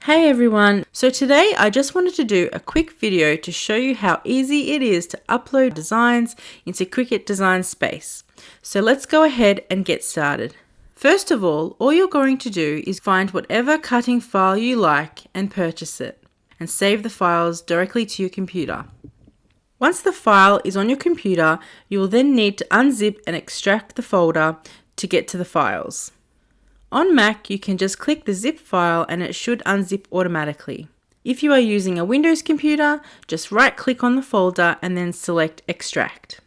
Hey everyone, so today I just wanted to do a quick video to show you how easy it is to upload designs into Cricut Design Space. So let's go ahead and get started. First of all you're going to do is find whatever cutting file you like and purchase it, and save the files directly to your computer. Once the file is on your computer, you will then need to unzip and extract the folder to get to the files. On Mac, you can just click the zip file and it should unzip automatically. If you are using a Windows computer, just right-click on the folder and then select Extract.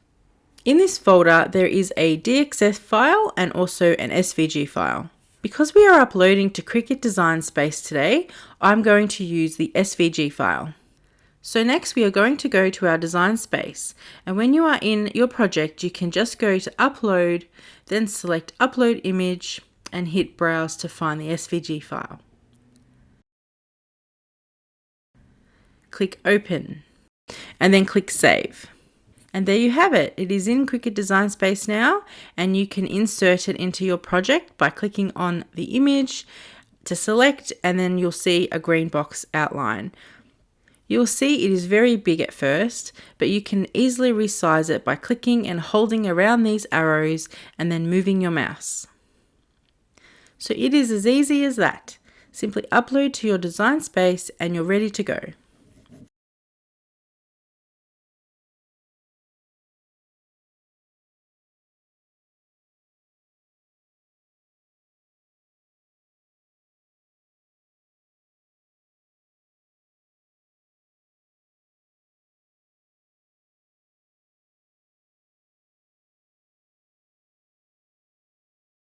In this folder, there is a DXF file and also an SVG file. Because we are uploading to Cricut Design Space today, I'm going to use the SVG file. So next we are going to go to our design space, and when you are in your project, you can just go to Upload, then select Upload Image, and hit Browse to find the SVG file. Click Open, and then click Save. And there you have it. It is in Cricut Design Space now, and you can insert it into your project by clicking on the image to select, and then you'll see a green box outline. You'll see it is very big at first, but you can easily resize it by clicking and holding around these arrows and then moving your mouse. So it is as easy as that. Simply upload to your design space and you're ready to go.